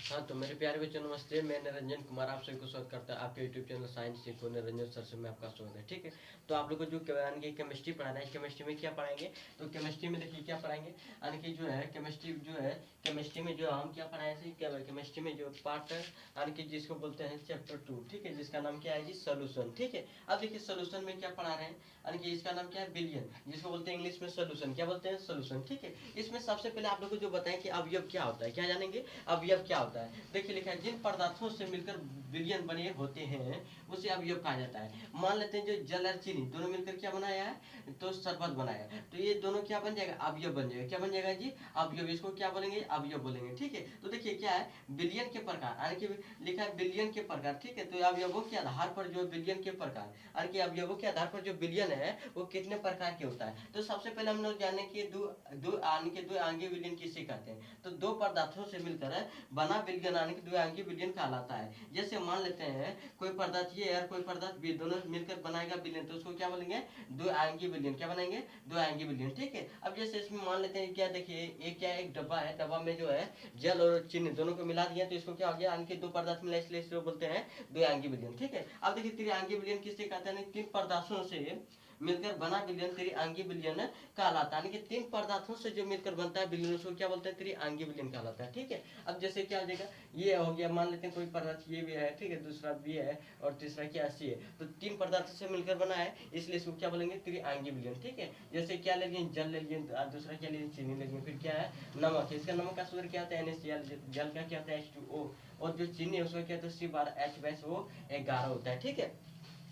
हाँ, तो मेरे प्यारे बच्चों नमस्ते। मैं निरंजन कुमार आप सभी को स्वागत करता है आपके यूट्यूब चैनल साइंस सीखो निरंजन सर से मैं आपका स्वागत है। ठीक है, तो आप लोग को जो यानी कि केमिस्ट्री पढ़ाना है, केमिस्ट्री में क्या पढ़ाएंगे, तो केमिस्ट्री में देखिए क्या पढ़ाएंगे, यानी कि जो है केमिस्ट्री में जो हम क्या पढ़ाए थे, केमिस्ट्री में जो पार्ट है यानी कि जिसको बोलते हैं चैप्टर 2। ठीक है, जिसका नाम क्या है जी, सोल्यूशन। ठीक है, अब देखिए सोल्यूशन में क्या पढ़ा रहे हैं, यानी कि इसका नाम क्या है, बिलियन, जिसको बोलते हैं इंग्लिश में सोल्यूशन। क्या बोलते हैं, सोल्यूशन। ठीक है, इसमें सबसे पहले आप लोग को जो बताएं कि अवयव क्या होता है, क्या जानेंगे, अवयव क्या होता है। देखिए लिखा है, जिन पदार्थों से मिलकर विलयन बने होते हैं उसे अवयव कहा जाता है। मान लेते हैं जो जल और चीनी दोनों मिलकर क्या बनाया है, तो शरबत बनाया है, तो ये दोनों क्या बन जाएगा, अवयव बन जाएगा। क्या बन जाएगा जी, अवयव। इसको क्या बोलेंगे, अवयव बोलेंगे। ठीक है, तो देखिए क्या है, बिलियन के प्रकार, यानी कि लिखा है बिलियन के प्रकार। ठीक है, तो अवयवों के आधार पर जो बिलियन के प्रकार, यानी कि अवयवों के आधार पर जो बिलियन है वो कितने प्रकार के होता है। तो सबसे पहले हम लोग जाने कि दो आंगी विलियन किसे कहते हैं, तो दो पदार्थों से मिलकर बना विलयन यानी कि द्विआंगी विलयन कहलाता है। जैसे मान लेते हैं कोई पदार्थ ये और कोई पदार्थ बी, दोनों मिलकर बनाएगा विलयन, तो उसको क्या बोलेंगे, द्विआंगी विलयन। क्या बनाएंगे, द्विआंगी विलयन। ठीक है, अब जैसे इसमें मान लेते हैं क्या, देखिए एक क्या है, एक डब्बा है, डब्बा में जो है जल और चीनी दोनों को मिला दिया, तो इसको क्या हो गया, यानी कि दो पदार्थ मिला, इसलिए इसको बोलते हैं द्विआंगी विलयन। ठीक है, अब देखिए त्रिआंगी विलयन किससे कहते हैं, तीन पदार्थों से मिलकर बना विलयन त्रिआंगी विलयन कहलाता है। यानी कि तीन पदार्थों से जो मिलकर बनता है विलयन उसको क्या बोलते हैं, त्रिआंगी विलयन कहलाता है। ठीक है, अब जैसे क्या हो जाएगा, ये हो गया, मान लेते हैं कोई पदार्थ ये भी है, ठीक है, दूसरा भी है और तीसरा क्या सी है, तो तीन पदार्थों से मिलकर बना है, इसलिए इसको क्या बोलेंगे, त्रिआंगी विलयन। ठीक है, जैसे क्या ले लिए, जल ले लिए, दूसरा क्या ले लिए, चीनी ले लिए, फिर क्या है, नमक। इसका नमक का सूत्र क्या होता है, NaCl, जल का क्या होता है, H2O, और जो चीनी है उसका क्या होता है, C12H2O11 होता है। ठीक है,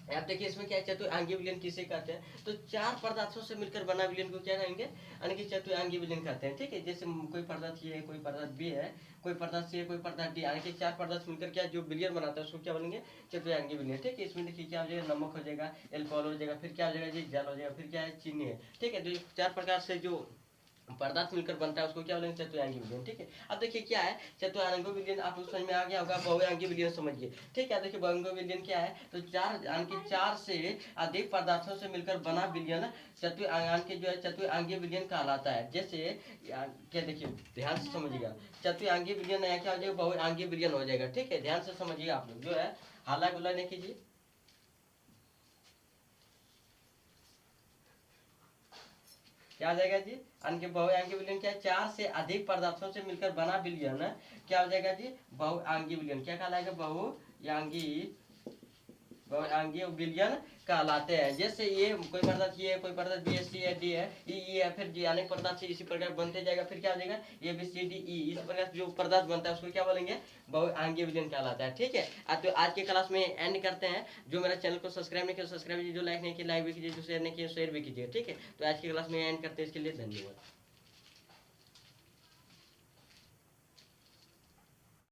आप देखिए इसमें क्या है, चतुर्आंगी विलयन किसे कहते हैं, तो चार पदार्थों से मिलकर बना विलयन को क्या कहेंगे, यानी कि चतुर्आंगी विलयन कहते हैं। ठीक है, जैसे कोई पदार्थ ये है, कोई पदार्थ बी है, कोई पदार्थ सी है, कोई पदार्थ डी, यानी कि चार पदार्थ मिलकर क्या जो विलयन बनाता है उसको क्या बोलेंगे, चतुर्आंगी विलयन। ठीक है, इसमें देखिए क्या हो जाएगा, नमक हो जाएगा, एल्कोहल हो जाएगा, फिर क्या हो जाएगा जी, जल हो जाएगा, फिर क्या है, चीनी है। ठीक है, तो चार प्रकार से जो पदार्थ मिलकर बनता है उसको क्या बोलेंगे, चतुर्आंगी विलयन। ठीक है, अब देखिए क्या है, चतुर्आंगी विलयन आप लोग समझ में आ गया होगा, बहुआंगी विलयन समझिए। ठीक है, देखिए बहुआंगी विलयन क्या है, तो चार यानी कि चार से अधिक पदार्थों से मिलकर बना विलयन चतुर्आंगी जो है चतुर्आंगी विलयन कहलाता है। जैसे क्या, देखिए ध्यान से समझिएगा, चतुर्आंगी विलयन क्या हो जाएगा, बहुआंगी विलयन हो जाएगा। ठीक है, ध्यान से समझिएगा आप लोग, जो है हाला गुला नहीं कीजिए। क्या हो जाएगा जी, यानी बहुआंगी विलयन क्या है, चार से अधिक पदार्थों से मिलकर बना विलयन क्या हो जाएगा जी, बहुआंगी विलयन। क्या कहलाएगा, बहुआंगी विलयन कहलाते हैं। जैसे ये कोई पदार्थ ये है, कोई पदार्थ बी है, सी है, डी है, ई है, फिर जी अनेक पदार्थ से इसी प्रकार बनते जाएगा, फिर क्या हो जाएगा, A B C D E, इस प्रकार जो पदार्थ बनता है उसको क्या बोलेंगे, बहुआंगी विलयन कहलाता है। ठीक है, तो आज के क्लास में एंड करते हैं। जो मेरा चैनल को सब्सक्राइब नहीं किया सब्सक्राइब कीजिए, जो लाइक नहीं किया लाइक भी कीजिए, जो शेयर नहीं किया शेयर भी कीजिए। ठीक है, तो आज की क्लास में एंड करते हैं, इसके लिए धन्यवाद।